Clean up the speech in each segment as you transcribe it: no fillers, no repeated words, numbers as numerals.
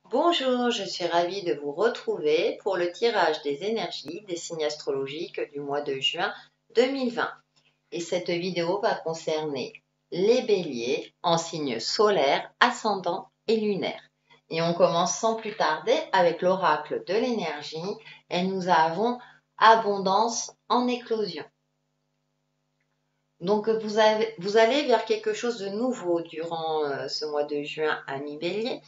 Bonjour, je suis ravie de vous retrouver pour le tirage des énergies des signes astrologiques du mois de juin 2020. Et cette vidéo va concerner les béliers en signes solaires, ascendants et lunaires. Et on commence sans plus tarder avec l'oracle de l'énergie et nous avons abondance en éclosion. Donc vous allez vers quelque chose de nouveau durant ce mois de juin, ami Bélier.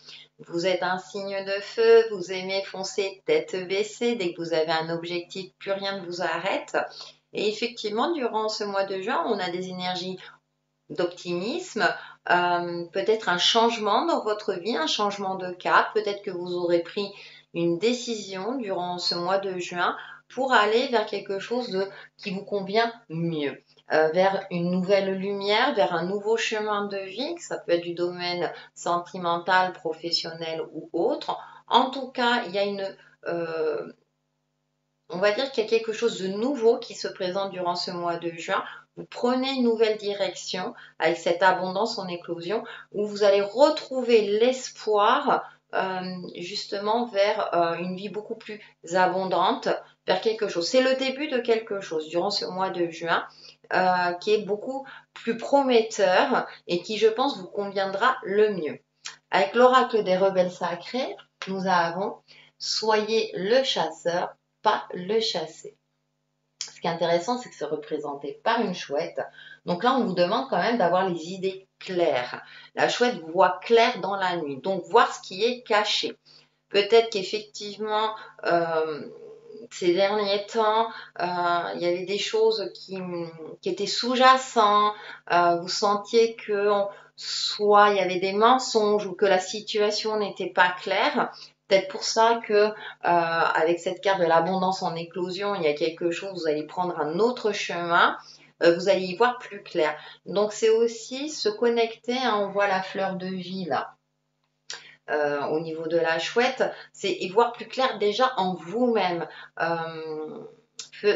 Vous êtes un signe de feu, vous aimez foncer tête baissée. Dès que vous avez un objectif, plus rien ne vous arrête. Et effectivement, durant ce mois de juin, on a des énergies d'optimisme, peut-être un changement dans votre vie, un changement de cap. Peut-être que vous aurez pris une décision durant ce mois de juin pour aller vers quelque chose qui vous convient mieux. Vers une nouvelle lumière, vers un nouveau chemin de vie, que ça peut être du domaine sentimental, professionnel ou autre. En tout cas, il y a on va dire qu'il y a quelque chose de nouveau qui se présente durant ce mois de juin. Vous prenez une nouvelle direction avec cette abondance en éclosion où vous allez retrouver l'espoir justement vers une vie beaucoup plus abondante, vers quelque chose. C'est le début de quelque chose durant ce mois de juin qui est beaucoup plus prometteur et qui, je pense, vous conviendra le mieux. Avec l'oracle des rebelles sacrés, nous avons soyez le chasseur, pas le chassé. Ce qui est intéressant, c'est que c'est représenté par une chouette. Donc là, on vous demande quand même d'avoir les idées claires. La chouette voit clair dans la nuit, donc voir ce qui est caché. Peut-être qu'effectivement, ces derniers temps, il y avait des choses qui étaient sous-jacentes. Vous sentiez que soit il y avait des mensonges ou que la situation n'était pas claire. Peut-être pour ça que avec cette carte de l'abondance en éclosion, il y a quelque chose, vous allez prendre un autre chemin, vous allez y voir plus clair. Donc c'est aussi se connecter, hein, on voit la fleur de vie là. Au niveau de la chouette, c'est y voir plus clair déjà en vous-même.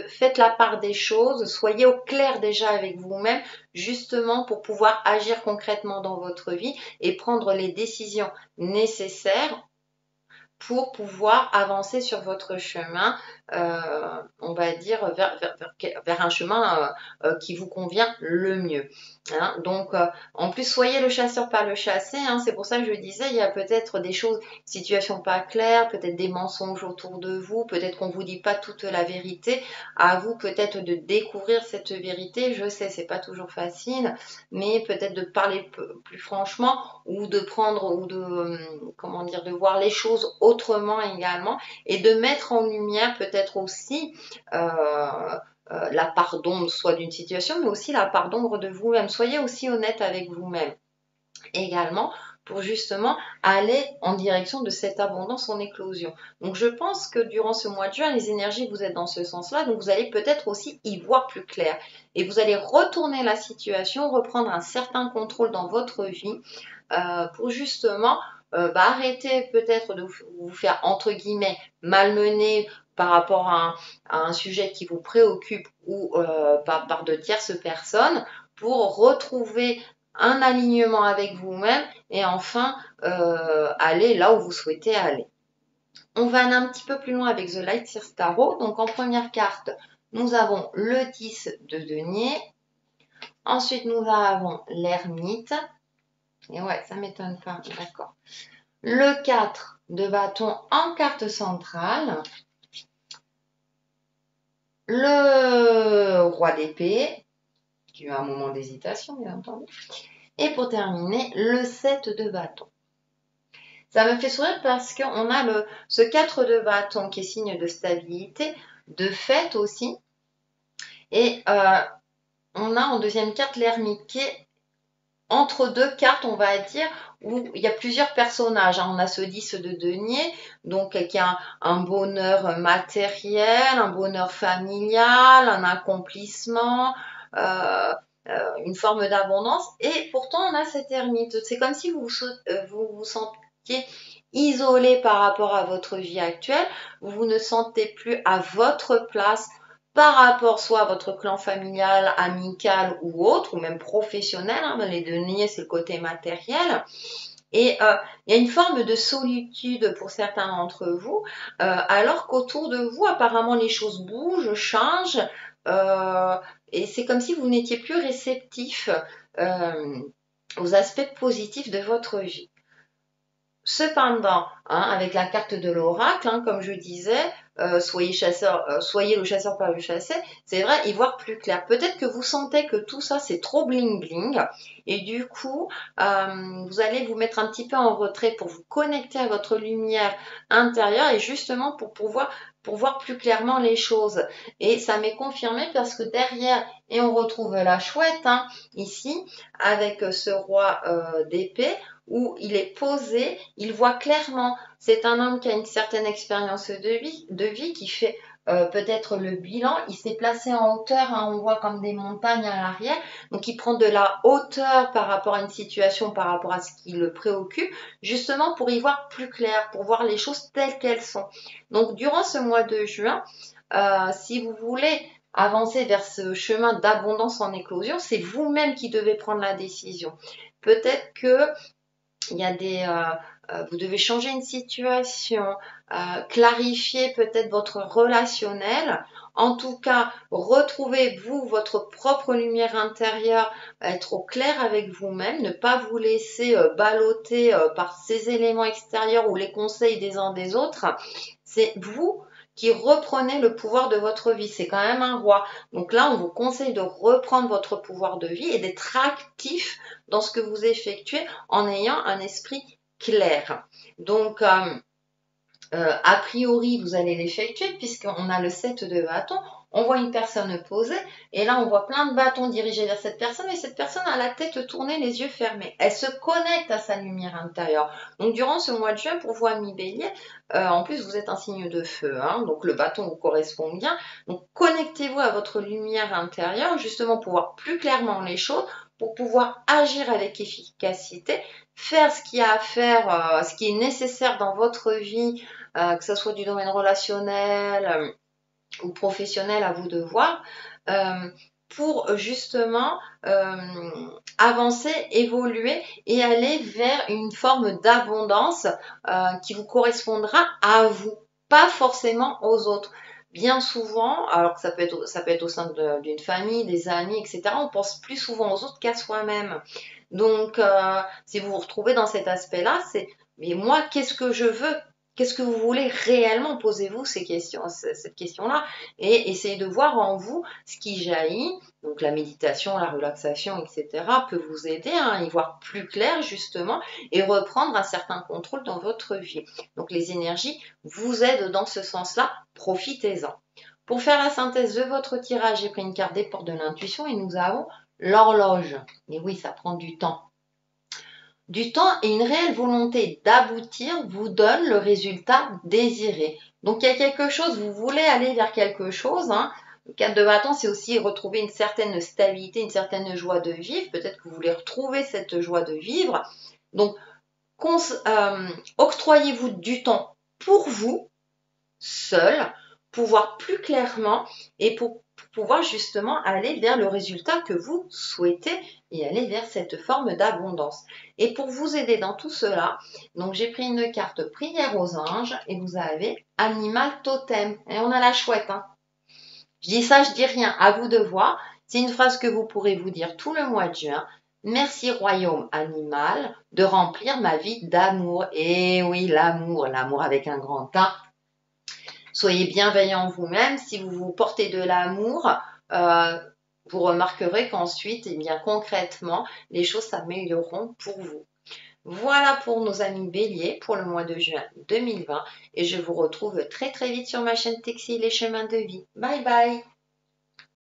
Faites la part des choses, soyez au clair déjà avec vous-même, justement pour pouvoir agir concrètement dans votre vie et prendre les décisions nécessaires pour pouvoir avancer sur votre chemin, on va dire, vers un chemin qui vous convient le mieux. Hein. Donc, en plus, soyez le chasseur, pas le chassé. Hein. C'est pour ça que je disais, il y a peut-être des choses, situations pas claires, peut-être des mensonges autour de vous, peut-être qu'on vous dit pas toute la vérité. À vous peut-être de découvrir cette vérité. Je sais, c'est pas toujours facile, mais peut-être de parler plus franchement ou de prendre ou de comment dire, de voir les choses autrement également et de mettre en lumière peut-être aussi la part d'ombre soit d'une situation, mais aussi la part d'ombre de vous-même. Soyez aussi honnête avec vous-même également pour justement aller en direction de cette abondance en éclosion. Donc je pense que durant ce mois de juin, les énergies, vous êtes dans ce sens-là, donc vous allez peut-être aussi y voir plus clair. Et vous allez retourner la situation, reprendre un certain contrôle dans votre vie pour justement arrêter peut-être de vous faire entre guillemets malmener par rapport à un sujet qui vous préoccupe ou par de tierces personnes pour retrouver un alignement avec vous-même et enfin aller là où vous souhaitez aller. On va aller un petit peu plus loin avec The Light Seers Tarot. Donc en première carte, nous avons le 10 de denier. Ensuite, nous avons l'ermite. Et ouais, ça m'étonne pas, d'accord. Le 4 de bâton en carte centrale. Le roi d'épée, qui a eu un moment d'hésitation, bien entendu. Et pour terminer, le 7 de bâton. Ça me fait sourire parce qu'on a ce 4 de bâton qui est signe de stabilité, de fête aussi. Et on a en deuxième carte l'ermite qui est entre deux cartes, on va dire, où il y a plusieurs personnages. On a ce 10 de denier, donc qui a un bonheur matériel, un bonheur familial, un accomplissement, une forme d'abondance. Et pourtant, on a cette ermite. C'est comme si vous vous sentiez isolé par rapport à votre vie actuelle. Vous ne sentez plus à votre place par rapport soit à votre clan familial, amical ou autre, ou même professionnel. Hein, les deniers, c'est le côté matériel. Et il y a une forme de solitude pour certains d'entre vous, alors qu'autour de vous, apparemment, les choses bougent, changent, euh, et c'est comme si vous n'étiez plus réceptif euh, aux aspects positifs de votre vie. Cependant, hein, avec la carte de l'oracle, hein, comme je disais, soyez le chasseur par le chassé, c'est vrai, y voir plus clair. Peut-être que vous sentez que tout ça c'est trop bling bling, et du coup, vous allez vous mettre un petit peu en retrait pour vous connecter à votre lumière intérieure et justement pour voir plus clairement les choses. Et ça m'est confirmé parce que derrière, et on retrouve la chouette hein, ici, avec ce roi d'épée, où il est posé, il voit clairement, c'est un homme qui a une certaine expérience de vie qui fait peut-être le bilan, il s'est placé en hauteur, hein, on voit comme des montagnes à l'arrière, donc il prend de la hauteur par rapport à une situation, par rapport à ce qui le préoccupe, justement pour y voir plus clair, pour voir les choses telles qu'elles sont. Donc durant ce mois de juin, si vous voulez avancer vers ce chemin d'abondance en éclosion, c'est vous-même qui devez prendre la décision. Peut-être que il y a vous devez changer une situation, clarifier peut-être votre relationnel. En tout cas, retrouvez vous votre propre lumière intérieure, être au clair avec vous-même, ne pas vous laisser balloter par ces éléments extérieurs ou les conseils des uns des autres. C'est vous qui reprenez le pouvoir de votre vie. C'est quand même un roi. Donc là, on vous conseille de reprendre votre pouvoir de vie et d'être actif dans ce que vous effectuez en ayant un esprit clair. Donc, a priori, vous allez l'effectuer puisqu'on a le 7 de bâton. On voit une personne posée et là, on voit plein de bâtons dirigés vers cette personne et cette personne a la tête tournée, les yeux fermés. Elle se connecte à sa lumière intérieure. Donc, durant ce mois de juin, pour vous, amis bélier, en plus, vous êtes un signe de feu, hein, donc le bâton vous correspond bien. Donc, connectez-vous à votre lumière intérieure, justement pour voir plus clairement les choses, pour pouvoir agir avec efficacité, faire ce qu'il y a à faire, ce qui est nécessaire dans votre vie, que ce soit du domaine relationnel ou professionnel, à vous de voir, euh, pour justement avancer, évoluer et aller vers une forme d'abondance qui vous correspondra à vous, pas forcément aux autres. Bien souvent, alors que ça peut être au sein d'une famille, des amis, etc., on pense plus souvent aux autres qu'à soi-même. Donc, si vous vous retrouvez dans cet aspect-là, c'est mais moi, qu'est-ce que je veux? Qu'est-ce que vous voulez réellement? Posez-vous cette question-là et essayez de voir en vous ce qui jaillit. Donc la méditation, la relaxation, etc. peut vous aider à y voir plus clair justement et reprendre un certain contrôle dans votre vie. Donc les énergies vous aident dans ce sens-là, profitez-en. Pour faire la synthèse de votre tirage, j'ai pris une carte des portes de l'intuition et nous avons l'horloge. Et oui, ça prend du temps. Du temps et une réelle volonté d'aboutir vous donne le résultat désiré. Donc il y a quelque chose, vous voulez aller vers quelque chose. Hein. Le 4 de bâton, c'est aussi retrouver une certaine stabilité, une certaine joie de vivre. Peut-être que vous voulez retrouver cette joie de vivre. Donc, octroyez-vous du temps pour vous, seul, pour voir plus clairement et pour pouvoir justement aller vers le résultat que vous souhaitez et aller vers cette forme d'abondance. Et pour vous aider dans tout cela, donc j'ai pris une carte prière aux anges et vous avez animal totem. Et on a la chouette. Hein. Je dis ça, je dis rien. À vous de voir. C'est une phrase que vous pourrez vous dire tout le mois de juin. Merci royaume animal de remplir ma vie d'amour. Et oui, l'amour, l'amour avec un grand A. Soyez bienveillant vous-même. Si vous vous portez de l'amour, vous remarquerez qu'ensuite, eh bien, concrètement, les choses s'amélioreront pour vous. Voilà pour nos amis béliers pour le mois de juin 2020 et je vous retrouve très très vite sur ma chaîne Textile et Chemins de Vie. Bye bye!